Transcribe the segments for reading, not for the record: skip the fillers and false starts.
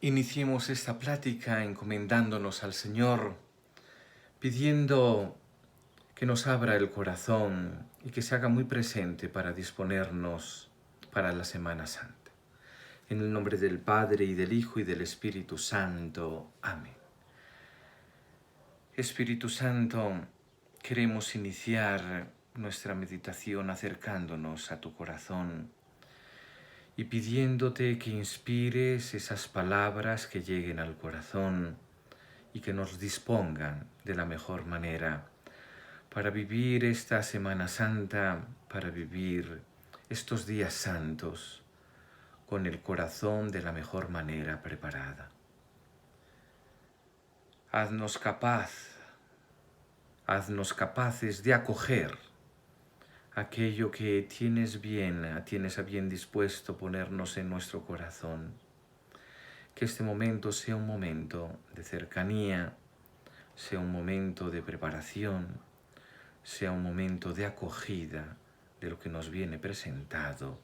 Iniciemos esta plática encomendándonos al Señor, pidiendo que nos abra el corazón y que se haga muy presente para disponernos para la Semana Santa. En el nombre del Padre, y del Hijo, y del Espíritu Santo. Amén. Espíritu Santo, queremos iniciar nuestra meditación acercándonos a tu corazón y pidiéndote que inspires esas palabras que lleguen al corazón y que nos dispongan de la mejor manera para vivir esta Semana Santa, para vivir estos días santos con el corazón de la mejor manera preparada. Haznos capaces de acoger aquello que tienes a bien dispuesto ponernos en nuestro corazón. Que este momento sea un momento de cercanía, sea un momento de preparación, sea un momento de acogida de lo que nos viene presentado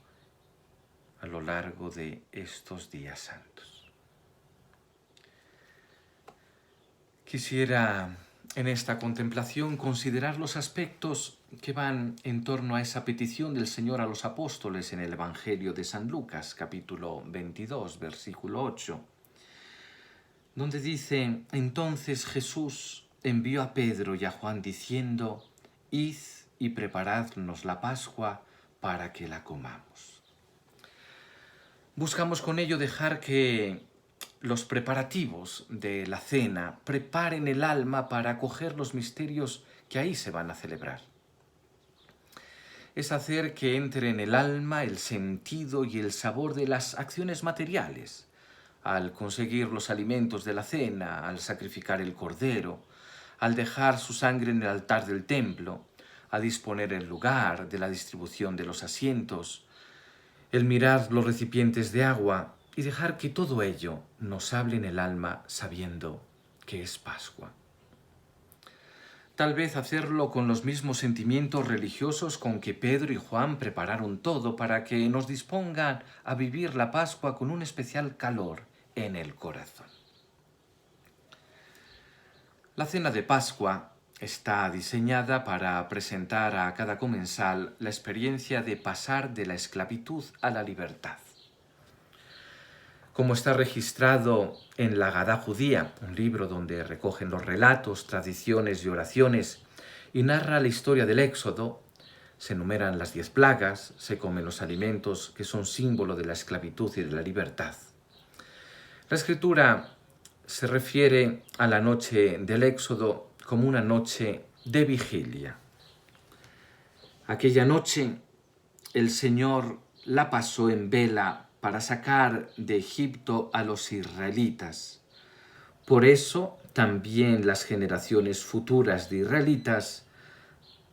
a lo largo de estos días santos. Quisiera en esta contemplación considerar los aspectos que van en torno a esa petición del Señor a los apóstoles en el Evangelio de San Lucas, capítulo 22, versículo 8, donde dice: entonces Jesús envió a Pedro y a Juan diciendo: id y preparadnos la Pascua para que la comamos. Buscamos con ello dejar que los preparativos de la cena preparen el alma para acoger los misterios que ahí se van a celebrar. Es hacer que entre en el alma el sentido y el sabor de las acciones materiales, al conseguir los alimentos de la cena, al sacrificar el cordero, al dejar su sangre en el altar del templo, a disponer el lugar de la distribución de los asientos, el mirar los recipientes de agua y dejar que todo ello nos hable en el alma sabiendo que es Pascua. Tal vez hacerlo con los mismos sentimientos religiosos con que Pedro y Juan prepararon todo para que nos dispongan a vivir la Pascua con un especial calor en el corazón. La cena de Pascua está diseñada para presentar a cada comensal la experiencia de pasar de la esclavitud a la libertad. Como está registrado en la Agadá judía, un libro donde recogen los relatos, tradiciones y oraciones, y narra la historia del Éxodo, se enumeran las 10 plagas, se comen los alimentos que son símbolo de la esclavitud y de la libertad. La Escritura se refiere a la noche del Éxodo como una noche de vigilia. Aquella noche el Señor la pasó en vela para sacar de Egipto a los israelitas. Por eso también las generaciones futuras de israelitas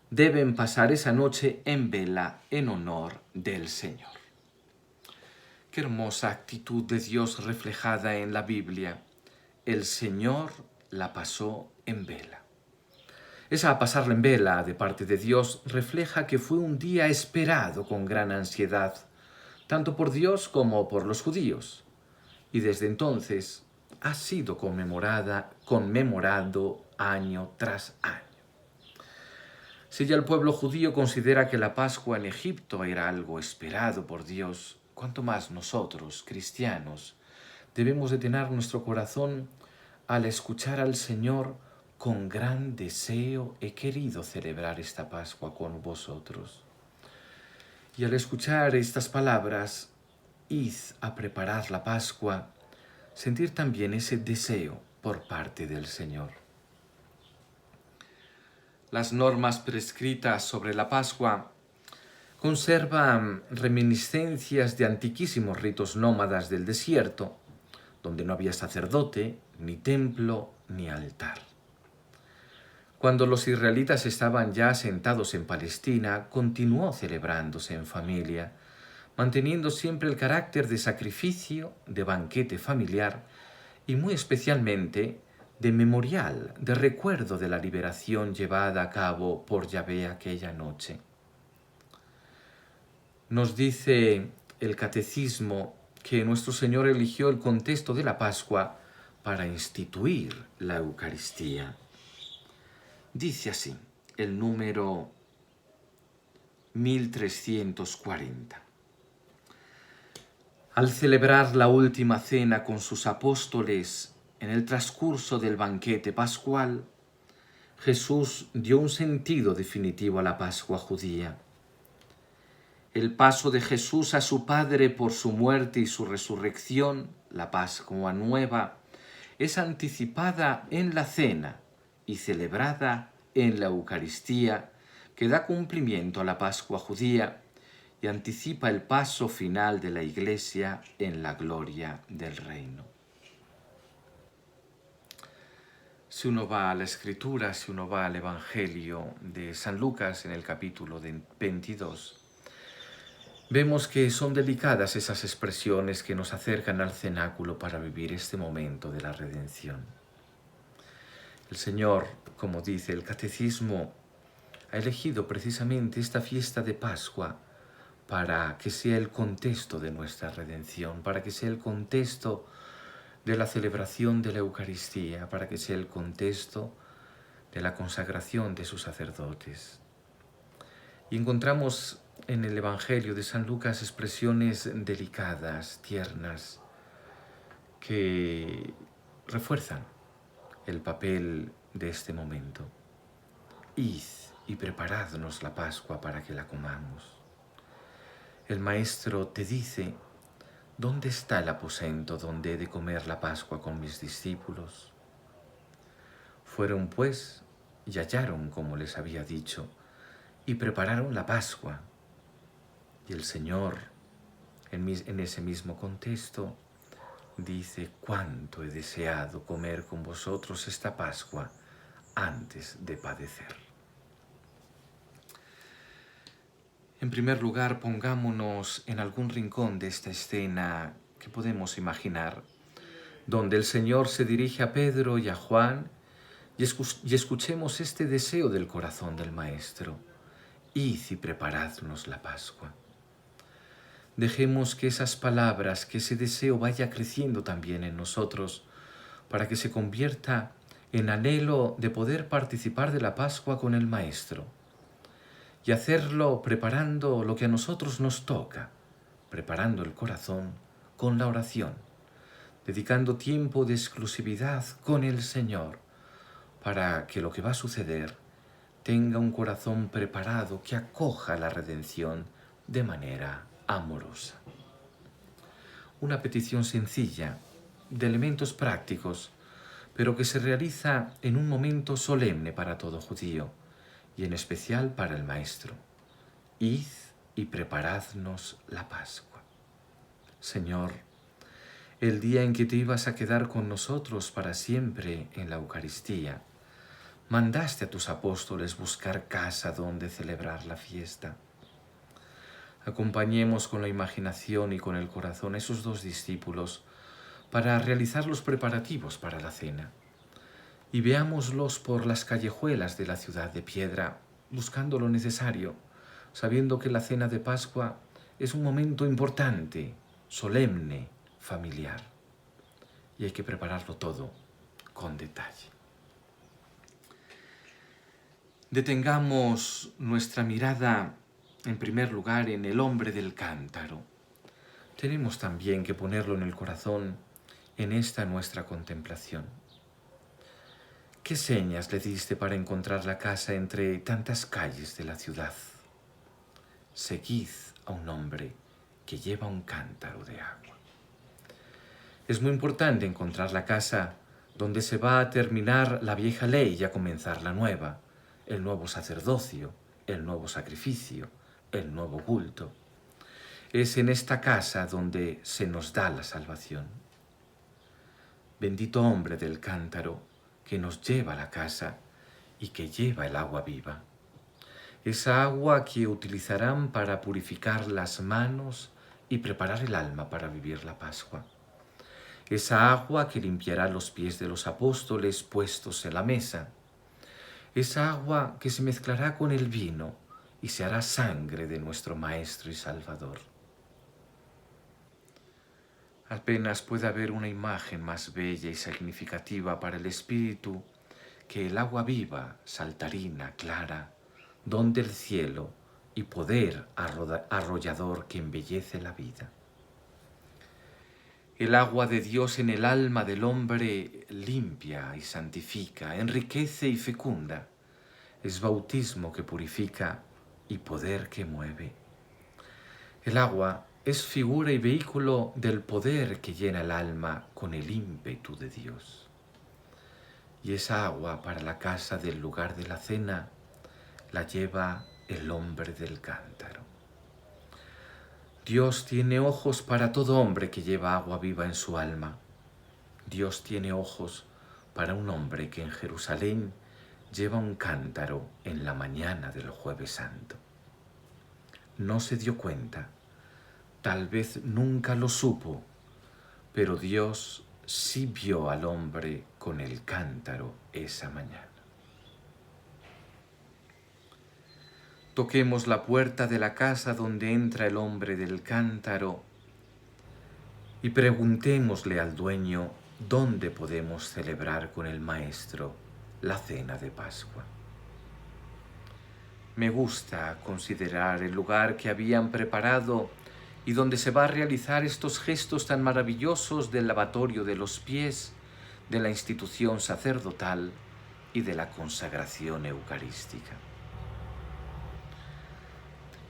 deben pasar esa noche en vela en honor del Señor. Qué hermosa actitud de Dios reflejada en la Biblia. El Señor la pasó en vela. Esa pasarla en vela de parte de Dios refleja que fue un día esperado con gran ansiedad, tanto por Dios como por los judíos, y desde entonces ha sido conmemorado año tras año. Si ya el pueblo judío considera que la Pascua en Egipto era algo esperado por Dios, cuanto más nosotros, cristianos, debemos de tener nuestro corazón al escuchar al Señor: con gran deseo he querido celebrar esta Pascua con vosotros. Y al escuchar estas palabras, id a preparar la Pascua, sentir también ese deseo por parte del Señor. Las normas prescritas sobre la Pascua conservan reminiscencias de antiquísimos ritos nómadas del desierto, donde no había sacerdote, ni templo, ni altar. Cuando los israelitas estaban ya asentados en Palestina, continuó celebrándose en familia, manteniendo siempre el carácter de sacrificio, de banquete familiar y muy especialmente de memorial, de recuerdo de la liberación llevada a cabo por Yahvé aquella noche. Nos dice el Catecismo que nuestro Señor eligió el contexto de la Pascua para instituir la Eucaristía. Dice así el número 1340. Al celebrar la última cena con sus apóstoles en el transcurso del banquete pascual, Jesús dio un sentido definitivo a la Pascua judía. El paso de Jesús a su Padre por su muerte y su resurrección, la Pascua nueva, es anticipada en la cena y celebrada en la Eucaristía, que da cumplimiento a la Pascua judía y anticipa el paso final de la Iglesia en la gloria del reino. Si uno va a la Escritura, si uno va al Evangelio de San Lucas en el capítulo 22, vemos que son delicadas esas expresiones que nos acercan al cenáculo para vivir este momento de la redención. El Señor, como dice el Catecismo, ha elegido precisamente esta fiesta de Pascua para que sea el contexto de nuestra redención, para que sea el contexto de la celebración de la Eucaristía, para que sea el contexto de la consagración de sus sacerdotes. Y encontramos en el Evangelio de San Lucas expresiones delicadas, tiernas, que refuerzan el papel de este momento. Id y preparadnos la Pascua para que la comamos. El Maestro te dice: ¿dónde está el aposento donde he de comer la Pascua con mis discípulos? Fueron pues y hallaron como les había dicho, y prepararon la Pascua. Y el Señor, en ese mismo contexto, dice: cuánto he deseado comer con vosotros esta Pascua antes de padecer. En primer lugar, pongámonos en algún rincón de esta escena que podemos imaginar, donde el Señor se dirige a Pedro y a Juan, y escuchemos este deseo del corazón del Maestro: id y preparadnos la Pascua. Dejemos que esas palabras, que ese deseo vaya creciendo también en nosotros, para que se convierta en anhelo de poder participar de la Pascua con el Maestro, y hacerlo preparando lo que a nosotros nos toca, preparando el corazón con la oración, dedicando tiempo de exclusividad con el Señor, para que lo que va a suceder tenga un corazón preparado que acoja la redención de manera amorosa. Una petición sencilla, de elementos prácticos, pero que se realiza en un momento solemne para todo judío, y en especial para el Maestro: id y preparadnos la Pascua. Señor, el día en que te ibas a quedar con nosotros para siempre en la Eucaristía, mandaste a tus apóstoles buscar casa donde celebrar la fiesta. Acompañemos con la imaginación y con el corazón a esos dos discípulos para realizar los preparativos para la cena. Y veámoslos por las callejuelas de la ciudad de piedra, buscando lo necesario, sabiendo que la cena de Pascua es un momento importante, solemne, familiar. Y hay que prepararlo todo con detalle. Detengamos nuestra mirada, en primer lugar, en el hombre del cántaro. Tenemos también que ponerlo en el corazón en esta nuestra contemplación. ¿Qué señas le diste para encontrar la casa entre tantas calles de la ciudad? Seguid a un hombre que lleva un cántaro de agua. Es muy importante encontrar la casa donde se va a terminar la vieja ley y a comenzar la nueva, el nuevo sacerdocio, el nuevo sacrificio, el nuevo culto. Es en esta casa donde se nos da la salvación. Bendito hombre del cántaro, que nos lleva a la casa y que lleva el agua viva. Esa agua que utilizarán para purificar las manos y preparar el alma para vivir la Pascua. Esa agua que limpiará los pies de los apóstoles puestos en la mesa. Esa agua que se mezclará con el vino y se hará sangre de nuestro Maestro y Salvador. Apenas puede haber una imagen más bella y significativa para el espíritu que el agua viva, saltarina, clara, don del cielo y poder arrollador que embellece la vida. El agua de Dios en el alma del hombre limpia y santifica, enriquece y fecunda. Es bautismo que purifica y poder que mueve. El agua es figura y vehículo del poder que llena el alma con el ímpetu de Dios. Y esa agua para la casa del lugar de la cena la lleva el hombre del cántaro. Dios tiene ojos para todo hombre que lleva agua viva en su alma. Dios tiene ojos para un hombre que en Jerusalén lleva un cántaro en la mañana del Jueves Santo. No se dio cuenta, tal vez nunca lo supo, pero Dios sí vio al hombre con el cántaro esa mañana. Toquemos la puerta de la casa donde entra el hombre del cántaro y preguntémosle al dueño dónde podemos celebrar con el Maestro la cena de Pascua. Me gusta considerar el lugar que habían preparado y donde se va a realizar estos gestos tan maravillosos del lavatorio de los pies, de la institución sacerdotal y de la consagración eucarística.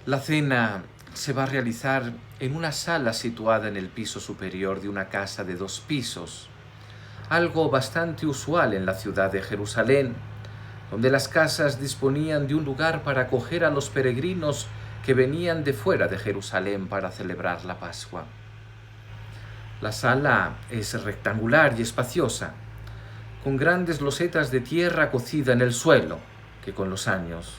La cena se va a realizar en una sala situada en el piso superior de una casa de 2 pisos, algo bastante usual en la ciudad de Jerusalén, donde las casas disponían de un lugar para acoger a los peregrinos que venían de fuera de Jerusalén para celebrar la Pascua. La sala es rectangular y espaciosa, con grandes losetas de tierra cocida en el suelo, que con los años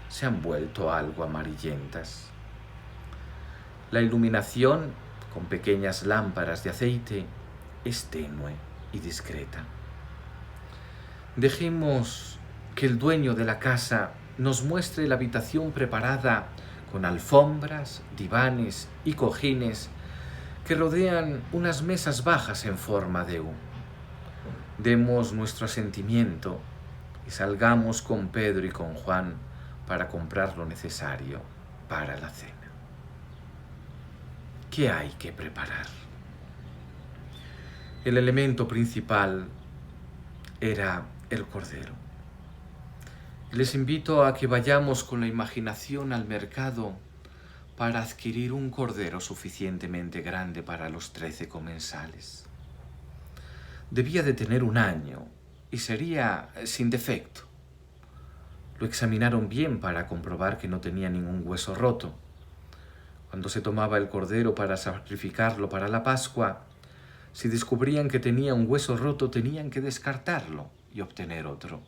se han vuelto algo amarillentas. La iluminación, con pequeñas lámparas de aceite, es tenue y discreta. Dejemos que el dueño de la casa nos muestre la habitación preparada con alfombras, divanes y cojines que rodean unas mesas bajas en forma de U. Demos nuestro asentimiento y salgamos con Pedro y con Juan para comprar lo necesario para la cena. ¿Qué hay que preparar? El elemento principal era el cordero. Les invito a que vayamos con la imaginación al mercado para adquirir un cordero suficientemente grande para los 13 comensales. Debía de tener 1 año y sería sin defecto. Lo examinaron bien para comprobar que no tenía ningún hueso roto. Cuando se tomaba el cordero para sacrificarlo para la Pascua, si descubrían que tenía un hueso roto, tenían que descartarlo y obtener otro.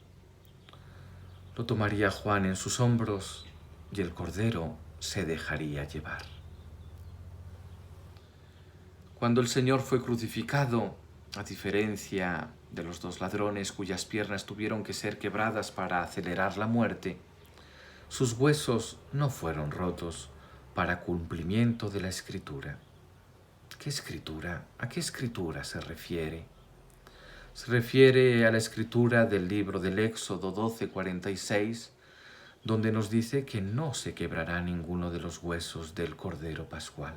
Lo tomaría Juan en sus hombros y el cordero se dejaría llevar. Cuando el Señor fue crucificado, a diferencia de los 2 ladrones cuyas piernas tuvieron que ser quebradas para acelerar la muerte, sus huesos no fueron rotos para cumplimiento de la Escritura. ¿Qué Escritura? ¿A qué Escritura se refiere? Se refiere a la Escritura del libro del Éxodo 12:46, donde nos dice que no se quebrará ninguno de los huesos del Cordero Pascual.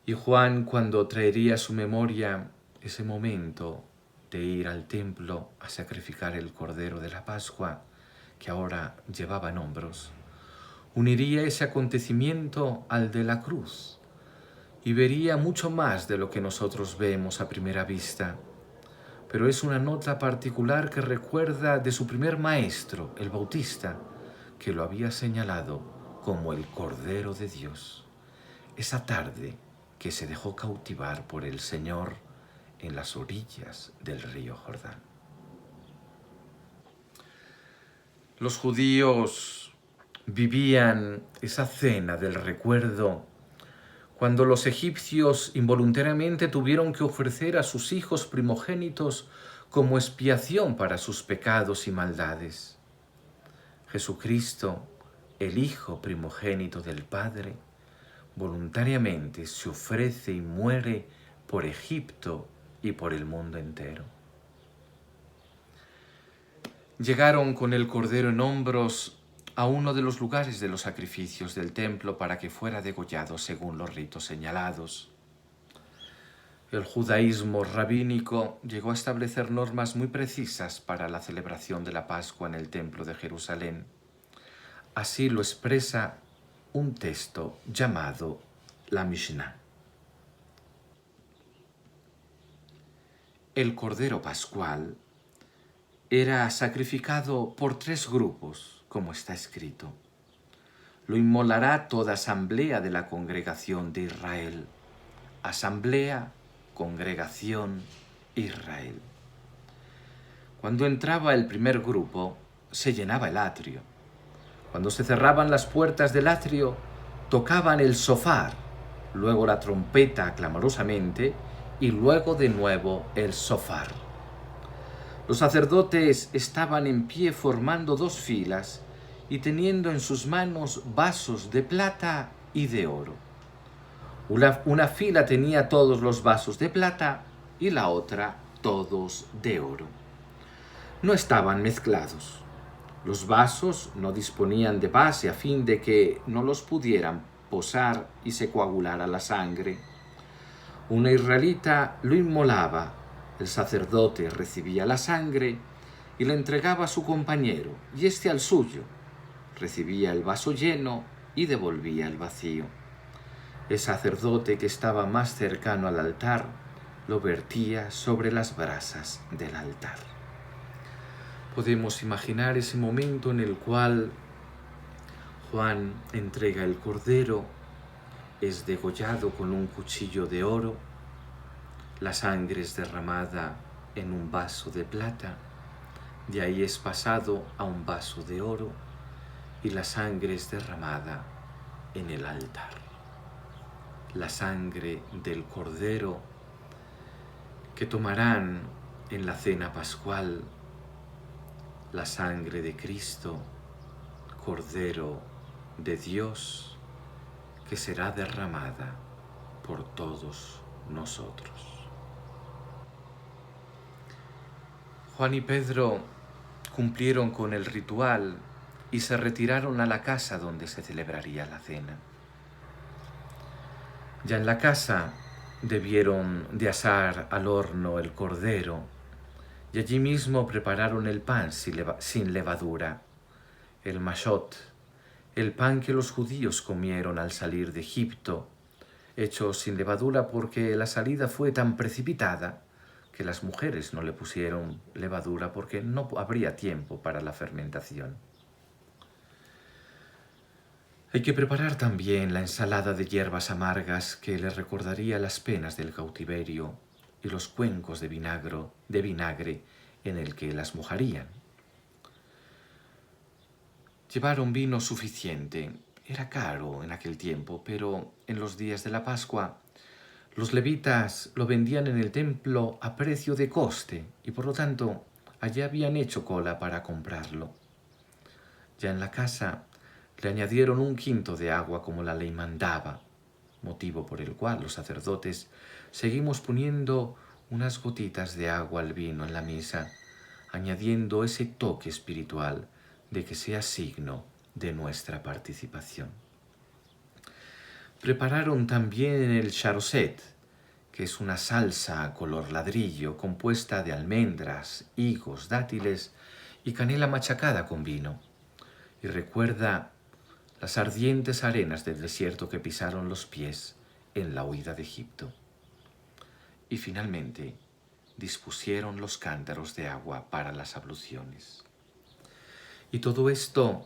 Y Juan, cuando traería a su memoria ese momento de ir al templo a sacrificar el Cordero de la Pascua, que ahora llevaba en hombros, uniría ese acontecimiento al de la cruz y vería mucho más de lo que nosotros vemos a primera vista. Pero es una nota particular que recuerda de su primer maestro, el Bautista, que lo había señalado como el Cordero de Dios. Esa tarde que se dejó cautivar por el Señor en las orillas del río Jordán. Los judíos vivían esa cena del recuerdo cuando los egipcios involuntariamente tuvieron que ofrecer a sus hijos primogénitos como expiación para sus pecados y maldades. Jesucristo, el Hijo primogénito del Padre, voluntariamente se ofrece y muere por Egipto y por el mundo entero. Llegaron con el cordero en hombros a uno de los lugares de los sacrificios del templo para que fuera degollado según los ritos señalados. El judaísmo rabínico llegó a establecer normas muy precisas para la celebración de la Pascua en el templo de Jerusalén. Así lo expresa un texto llamado la Mishnah. El cordero pascual era sacrificado por 3 grupos, como está escrito. Lo inmolará toda asamblea de la congregación de Israel. Asamblea, congregación, Israel. Cuando entraba el primer grupo, se llenaba el atrio. Cuando se cerraban las puertas del atrio, tocaban el shofar, luego la trompeta clamorosamente y luego de nuevo el shofar. Los sacerdotes estaban en pie formando 2 filas y teniendo en sus manos vasos de plata y de oro. Una fila tenía todos los vasos de plata y la otra todos de oro. No estaban mezclados. Los vasos no disponían de base a fin de que no los pudieran posar y se coagulara la sangre. Un israelita lo inmolaba, el sacerdote recibía la sangre y la entregaba a su compañero, y éste al suyo. Recibía el vaso lleno y devolvía el vacío. El sacerdote que estaba más cercano al altar lo vertía sobre las brasas del altar. Podemos imaginar ese momento en el cual Juan entrega el cordero, es degollado con un cuchillo de oro, la sangre es derramada en un vaso de plata, de ahí es pasado a un vaso de oro y la sangre es derramada en el altar. La sangre del cordero que tomarán en la cena pascual, la sangre de Cristo, Cordero de Dios, que será derramada por todos nosotros. Juan y Pedro cumplieron con el ritual y se retiraron a la casa donde se celebraría la cena. Ya en la casa debieron de asar al horno el cordero y allí mismo prepararon el pan sin levadura, el mashot, el pan que los judíos comieron al salir de Egipto, hecho sin levadura porque la salida fue tan precipitada que las mujeres no le pusieron levadura porque no habría tiempo para la fermentación. Hay que preparar también la ensalada de hierbas amargas que les recordaría las penas del cautiverio y los cuencos de vinagre en el que las mojarían. Llevaron vino suficiente. Era caro en aquel tiempo, pero en los días de la Pascua los levitas lo vendían en el templo a precio de coste y por lo tanto allí habían hecho cola para comprarlo. Ya en la casa le añadieron 1/5 de agua como la ley mandaba, motivo por el cual los sacerdotes seguimos poniendo unas gotitas de agua al vino en la misa, añadiendo ese toque espiritual de que sea signo de nuestra participación. Prepararon también el charoset, que es una salsa color ladrillo compuesta de almendras, higos, dátiles y canela machacada con vino, y recuerda las ardientes arenas del desierto que pisaron los pies en la huida de Egipto. Y finalmente dispusieron los cántaros de agua para las abluciones. Y todo esto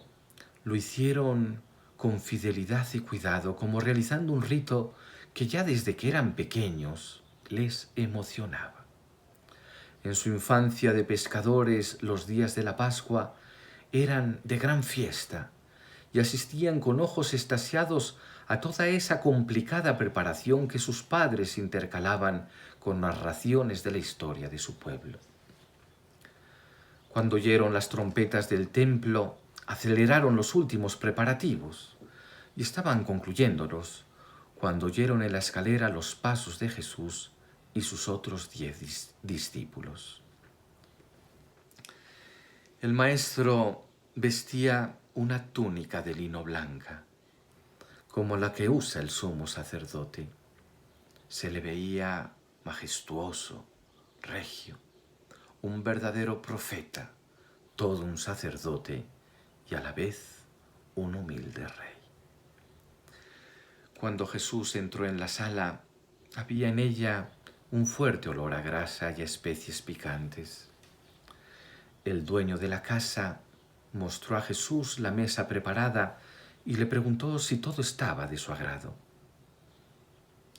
lo hicieron con fidelidad y cuidado, como realizando un rito que ya desde que eran pequeños les emocionaba. En su infancia de pescadores, los días de la Pascua eran de gran fiesta y asistían con ojos extasiados a toda esa complicada preparación que sus padres intercalaban con narraciones de la historia de su pueblo. Cuando oyeron las trompetas del templo, aceleraron los últimos preparativos y estaban concluyéndolos cuando oyeron en la escalera los pasos de Jesús y sus otros 10 discípulos. El maestro vestía una túnica de lino blanca, como la que usa el sumo sacerdote. Se le veía majestuoso, regio, un verdadero profeta, todo un sacerdote y a la vez un humilde rey. Cuando Jesús entró en la sala, había en ella un fuerte olor a grasa y a especies picantes. El dueño de la casa mostró a Jesús la mesa preparada y le preguntó si todo estaba de su agrado.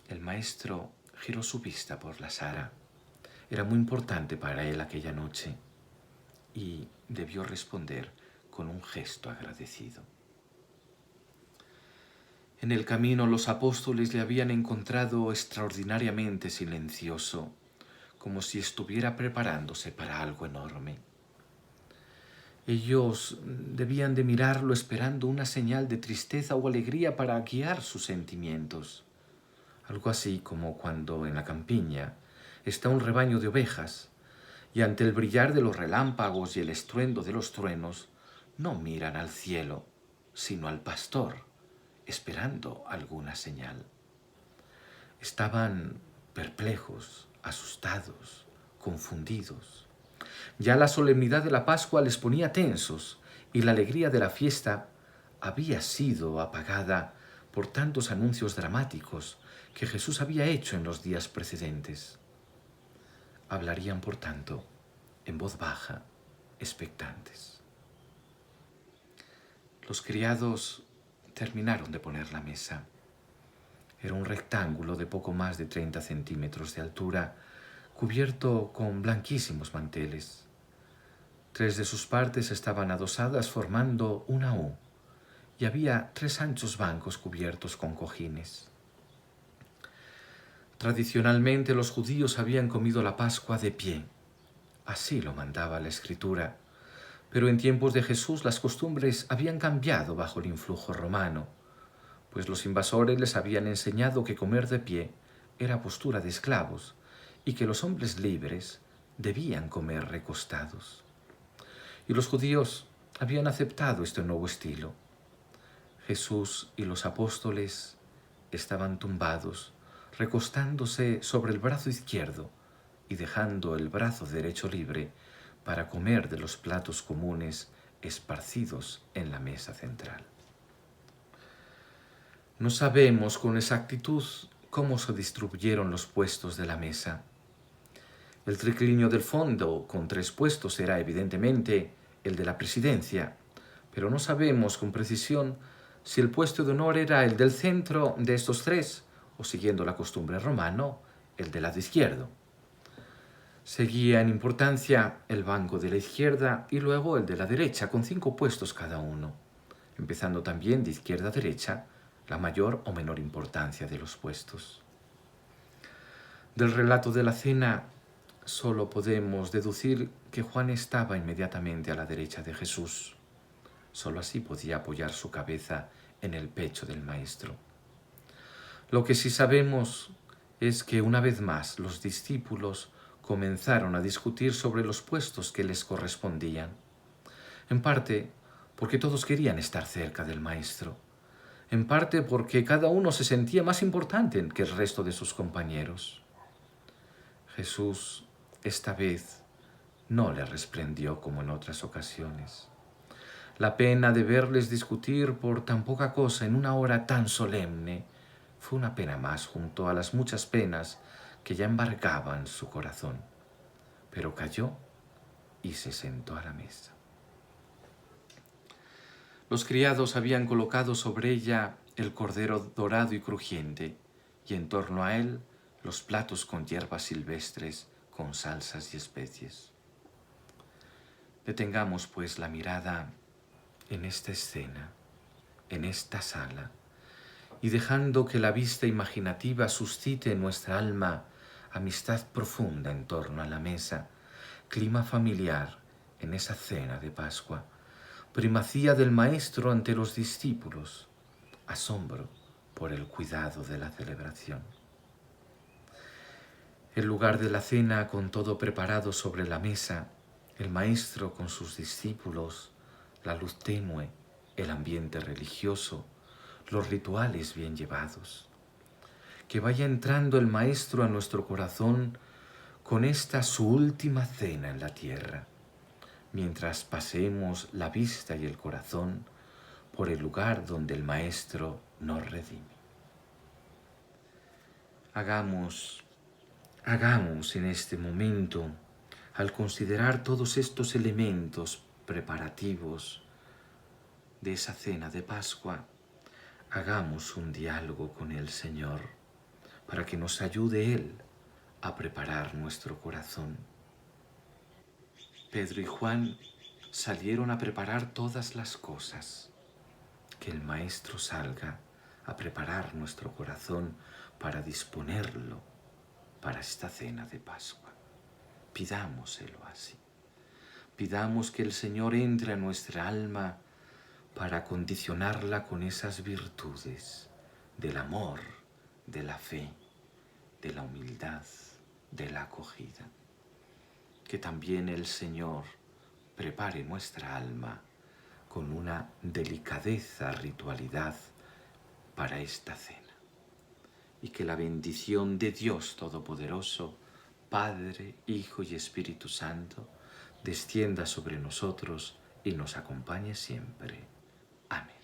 El maestro giró su vista por la sala. Era muy importante para él aquella noche y debió responder con un gesto agradecido. En el camino los apóstoles le habían encontrado extraordinariamente silencioso, como si estuviera preparándose para algo enorme. Ellos debían de mirarlo esperando una señal de tristeza o alegría para guiar sus sentimientos. Algo así como cuando en la campiña está un rebaño de ovejas y ante el brillar de los relámpagos y el estruendo de los truenos no miran al cielo, sino al pastor, esperando alguna señal. Estaban perplejos, asustados, confundidos. Ya la solemnidad de la Pascua les ponía tensos y la alegría de la fiesta había sido apagada por tantos anuncios dramáticos que Jesús había hecho en los días precedentes. Hablarían, por tanto, en voz baja, expectantes. Los criados terminaron de poner la mesa. Era un rectángulo de poco más de 30 centímetros de altura, cubierto con blanquísimos manteles. 3 de sus partes estaban adosadas formando una U, y había 3 anchos bancos cubiertos con cojines. Tradicionalmente los judíos habían comido la Pascua de pie. Así lo mandaba la Escritura. Pero en tiempos de Jesús las costumbres habían cambiado bajo el influjo romano, pues los invasores les habían enseñado que comer de pie era postura de esclavos y que los hombres libres debían comer recostados. Y los judíos habían aceptado este nuevo estilo. Jesús y los apóstoles estaban tumbados, recostándose sobre el brazo izquierdo y dejando el brazo derecho libre para comer de los platos comunes esparcidos en la mesa central. No sabemos con exactitud cómo se distribuyeron los puestos de la mesa. El triclinio del fondo, con 3 puestos, era evidentemente el de la presidencia, pero no sabemos con precisión si el puesto de honor era el del centro de estos 3, o siguiendo la costumbre romana, el del lado izquierdo. Seguía en importancia el banco de la izquierda y luego el de la derecha, con 5 puestos cada uno, empezando también de izquierda a derecha la mayor o menor importancia de los puestos. Del relato de la cena solo podemos deducir que Juan estaba inmediatamente a la derecha de Jesús. Solo así podía apoyar su cabeza en el pecho del Maestro. Lo que sí sabemos es que una vez más los discípulos comenzaron a discutir sobre los puestos que les correspondían, en parte porque todos querían estar cerca del Maestro, en parte porque cada uno se sentía más importante que el resto de sus compañeros. Jesús, esta vez, no le resplendió como en otras ocasiones. La pena de verles discutir por tan poca cosa en una hora tan solemne fue una pena más junto a las muchas penas que ya embargaban su corazón. Pero calló y se sentó a la mesa. Los criados habían colocado sobre ella el cordero dorado y crujiente, y en torno a él los platos con hierbas silvestres, con salsas y especies. Detengamos, pues, la mirada en esta escena, en esta sala, y dejando que la vista imaginativa suscite en nuestra alma amistad profunda en torno a la mesa, clima familiar en esa cena de Pascua, primacía del Maestro ante los discípulos, asombro por el cuidado de la celebración. En lugar de la cena, con todo preparado sobre la mesa, el Maestro con sus discípulos, la luz tenue, el ambiente religioso, los rituales bien llevados. Que vaya entrando el Maestro a nuestro corazón con esta su última cena en la tierra, mientras paseemos la vista y el corazón por el lugar donde el Maestro nos redime. Hagamos en este momento, al considerar todos estos elementos preparativos de esa cena de Pascua, hagamos un diálogo con el Señor para que nos ayude Él a preparar nuestro corazón. Pedro y Juan salieron a preparar todas las cosas. Que el Maestro salga a preparar nuestro corazón para disponerlo para esta cena de Pascua. Pidámoselo así. Pidamos que el Señor entre a nuestra alma para condicionarla con esas virtudes del amor, de la fe, de la humildad, de la acogida. Que también el Señor prepare nuestra alma con una delicadeza, ritualidad para esta cena. Y que la bendición de Dios Todopoderoso, Padre, Hijo y Espíritu Santo, descienda sobre nosotros y nos acompañe siempre. Amén.